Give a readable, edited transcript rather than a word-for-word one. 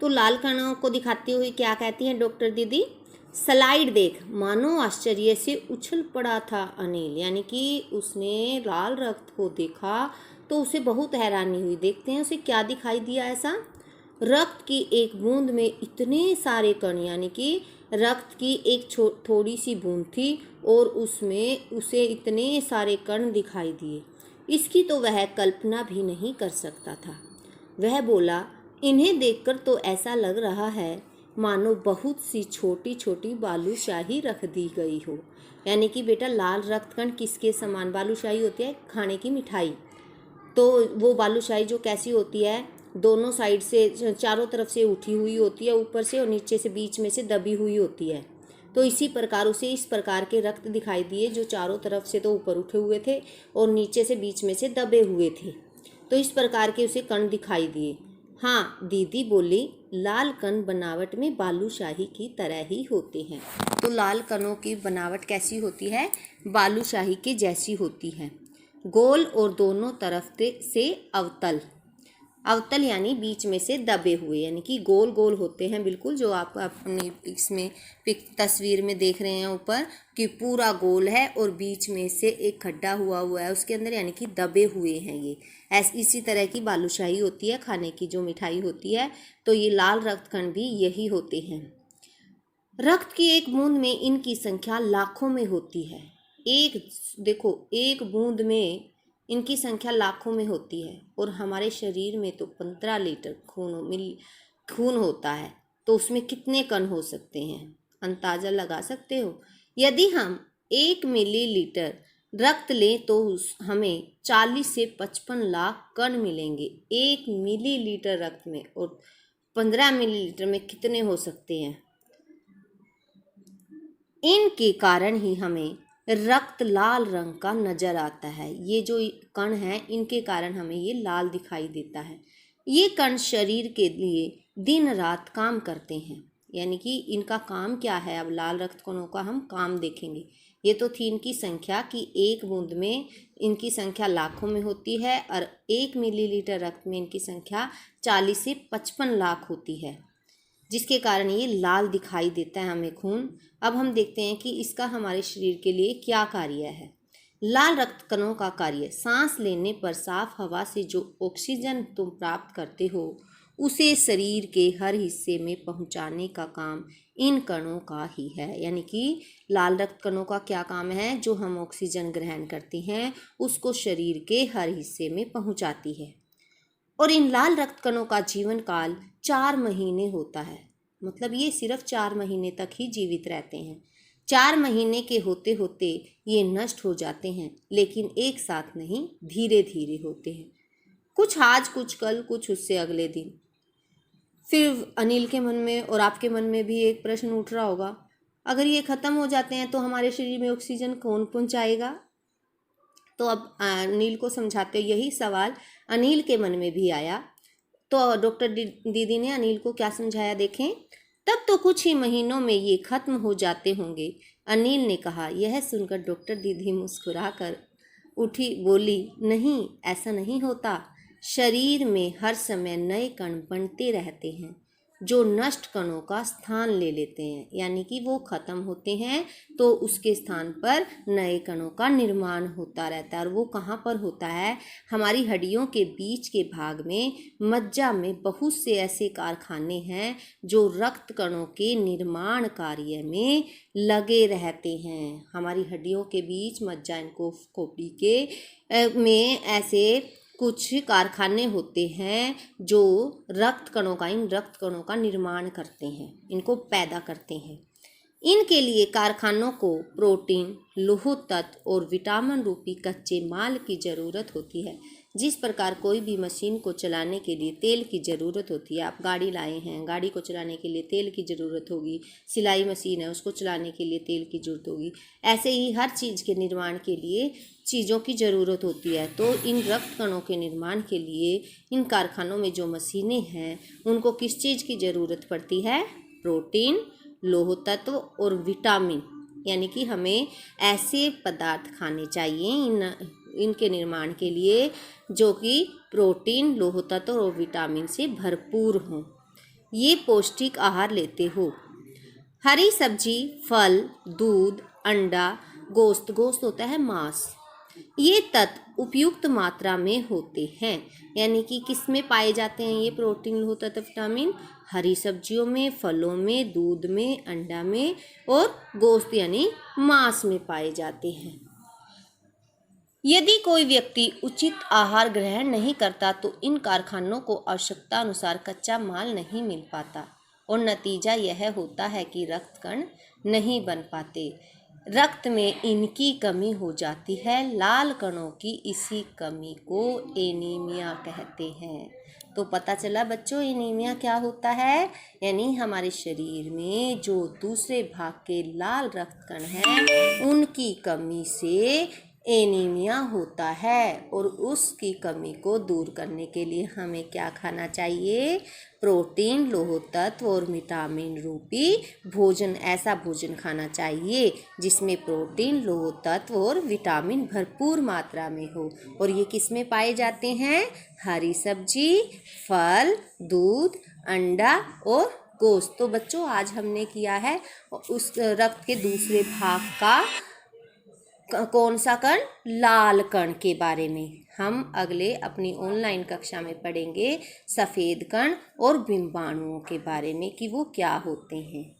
तो लाल कणों को दिखाते हुए क्या कहती हैं डॉक्टर दीदी, स्लाइड देख, मानो आश्चर्य से उछल पड़ा था अनिल। यानी कि उसने लाल रक्त को देखा तो उसे बहुत हैरानी हुई। देखते हैं उसे क्या दिखाई दिया ऐसा। रक्त की एक बूंद में इतने सारे कण, यानी कि रक्त की एक थोड़ी सी बूंद थी और उसमें उसे इतने सारे कण दिखाई दिए, इसकी तो वह कल्पना भी नहीं कर सकता था। वह बोला, इन्हें देखकर तो ऐसा लग रहा है मानो बहुत सी छोटी छोटी बालूशाही रख दी गई हो। यानी कि बेटा लाल रक्त कण किसके समान बालूशाही होती है, खाने की मिठाई। तो वो बालूशाही जो कैसी होती है, दोनों साइड से चारों तरफ से उठी हुई होती है, ऊपर से और नीचे से बीच में से दबी हुई होती है। तो इसी प्रकार उसे इस प्रकार के रक्त दिखाई दिए जो चारों तरफ से तो ऊपर उठे हुए थे और नीचे से बीच में से दबे हुए थे। तो इस प्रकार के उसे कण दिखाई दिए। हाँ, दीदी बोली, लाल कण बनावट में बालूशाही की तरह ही होते हैं। तो लाल कणों की बनावट कैसी होती है, बालूशाही के जैसी होती है। गोल और दोनों तरफ से अवतल, अवतल यानी बीच में से दबे हुए, यानी कि गोल गोल होते हैं बिल्कुल, जो आप अपनी इसमें तस्वीर में देख रहे हैं ऊपर कि पूरा गोल है और बीच में से एक खड्डा हुआ है उसके अंदर, यानी कि दबे हुए हैं ये। इसी तरह की बालूशाही होती है, खाने की जो मिठाई होती है। तो ये लाल रक्तकण भी यही होते हैं। रक्त की एक बूंद में इनकी संख्या लाखों में होती है। एक बूंद में इनकी संख्या लाखों में होती है और हमारे शरीर में तो 15 लीटर खून होता है, तो उसमें कितने कण हो सकते हैं, अंदाजा लगा सकते हो। यदि हम 1 मिलीलीटर रक्त लें तो हमें 40 से 55 लाख कण मिलेंगे 1 मिलीलीटर रक्त में, और 15 मिलीलीटर में कितने हो सकते हैं। इनके कारण ही हमें रक्त लाल रंग का नजर आता है। ये जो कण है इनके कारण हमें ये लाल दिखाई देता है। ये कण शरीर के लिए दिन रात काम करते हैं। यानी कि इनका काम क्या है, अब लाल रक्त कणों का हम काम देखेंगे। ये तो थी इनकी संख्या कि एक बूंद में इनकी संख्या लाखों में होती है और 1 मिलीलीटर रक्त में इनकी संख्या 40 से 55 लाख होती है, जिसके कारण ये लाल दिखाई देता है हमें खून। अब हम देखते हैं कि इसका हमारे शरीर के लिए क्या कार्य है। लाल रक्त कणों का कार्य, सांस लेने पर साफ हवा से जो ऑक्सीजन तुम प्राप्त करते हो उसे शरीर के हर हिस्से में पहुंचाने का काम इन कणों का ही है। यानी कि लाल रक्त कणों का क्या काम है, जो हम ऑक्सीजन ग्रहण करते हैं उसको शरीर के हर हिस्से में पहुंचाती है। और इन लाल रक्त कणों का जीवन काल 4 महीने होता है। मतलब ये सिर्फ 4 महीने तक ही जीवित रहते हैं। 4 महीने के होते होते ये नष्ट हो जाते हैं, लेकिन एक साथ नहीं, धीरे धीरे होते हैं। कुछ आज, कुछ कल, कुछ उससे अगले दिन। फिर अनिल के मन में और आपके मन में भी एक प्रश्न उठ रहा होगा, अगर ये ख़त्म हो जाते हैं तो हमारे शरीर में ऑक्सीजन कौन पहुँचाएगा। तो अब अनिल को समझाते हुए यही सवाल अनिल के मन में भी आया। तो डॉक्टर दीदी ने अनिल को क्या समझाया, देखें। तब तो कुछ ही महीनों में ये खत्म हो जाते होंगे, अनिल ने कहा। यह सुनकर डॉक्टर दीदी मुस्कुरा कर उठी, बोली, नहीं, ऐसा नहीं होता। शरीर में हर समय नए कण बनते रहते हैं जो नष्ट कणों का स्थान ले लेते हैं। यानी कि वो खत्म होते हैं तो उसके स्थान पर नए कणों का निर्माण होता रहता है। और वो कहाँ पर होता है, हमारी हड्डियों के बीच के भाग में, मज्जा में बहुत से ऐसे कारखाने हैं जो रक्त कणों के निर्माण कार्य में लगे रहते हैं। हमारी हड्डियों के बीच मज्जा खोपड़ी के में ऐसे कुछ कारखाने होते हैं जो इन रक्त कणों का निर्माण करते हैं, इनको पैदा करते हैं। इनके लिए कारखानों को प्रोटीन, लौह तत्व और विटामिन रूपी कच्चे माल की ज़रूरत होती है। जिस प्रकार कोई भी मशीन को चलाने के लिए तेल की ज़रूरत होती है, आप गाड़ी लाए हैं, गाड़ी को चलाने के लिए तेल की ज़रूरत होगी, सिलाई मशीन है उसको चलाने के लिए तेल की ज़रूरत होगी, ऐसे ही हर चीज़ के निर्माण के लिए चीज़ों की ज़रूरत होती है। तो इन रक्त कणों के निर्माण के लिए इन कारखानों में जो मशीनें हैं उनको किस चीज़ की ज़रूरत पड़ती है, प्रोटीन, लौह तत्व और विटामिन। यानी कि हमें ऐसे पदार्थ खाने चाहिए इनके निर्माण के लिए जो कि प्रोटीन, लौह तत्व और विटामिन से भरपूर हों। ये पौष्टिक आहार लेते हो। हरी सब्जी, फल, दूध, अंडा, गोश्त, गोश्त होता है मांस, ये तत्व उपयुक्त मात्रा में होते हैं। यानी कि किस में पाए जाते हैं ये प्रोटीन, लौह तत्व, विटामिन? हरी सब्जियों में, फलों में, दूध में, अंडा में और गोश्त यानी मांस में पाए जाते हैं। यदि कोई व्यक्ति उचित आहार ग्रहण नहीं करता तो इन कारखानों को आवश्यकता अनुसार कच्चा माल नहीं मिल पाता और नतीजा यह होता है कि रक्त कण नहीं बन पाते, रक्त में इनकी कमी हो जाती है। लाल कणों की इसी कमी को एनीमिया कहते हैं। तो पता चला बच्चों एनीमिया क्या होता है, यानी हमारे शरीर में जो दूसरे भाग के लाल रक्त कण हैं उनकी कमी से एनीमिया होता है। और उसकी कमी को दूर करने के लिए हमें क्या खाना चाहिए? प्रोटीन, लौह तत्व और विटामिन रूपी भोजन। ऐसा भोजन खाना चाहिए जिसमें प्रोटीन, लौह तत्व और विटामिन भरपूर मात्रा में हो। और ये किस में पाए जाते हैं? हरी सब्जी, फल, दूध, अंडा और गोश्त। तो बच्चों आज हमने किया है उस रक्त के दूसरे भाग का कौन सा कण? लाल कण के बारे में। हम अगले अपनी ऑनलाइन कक्षा में पढ़ेंगे सफ़ेद कण और बिंबाणुओं के बारे में कि वो क्या होते हैं।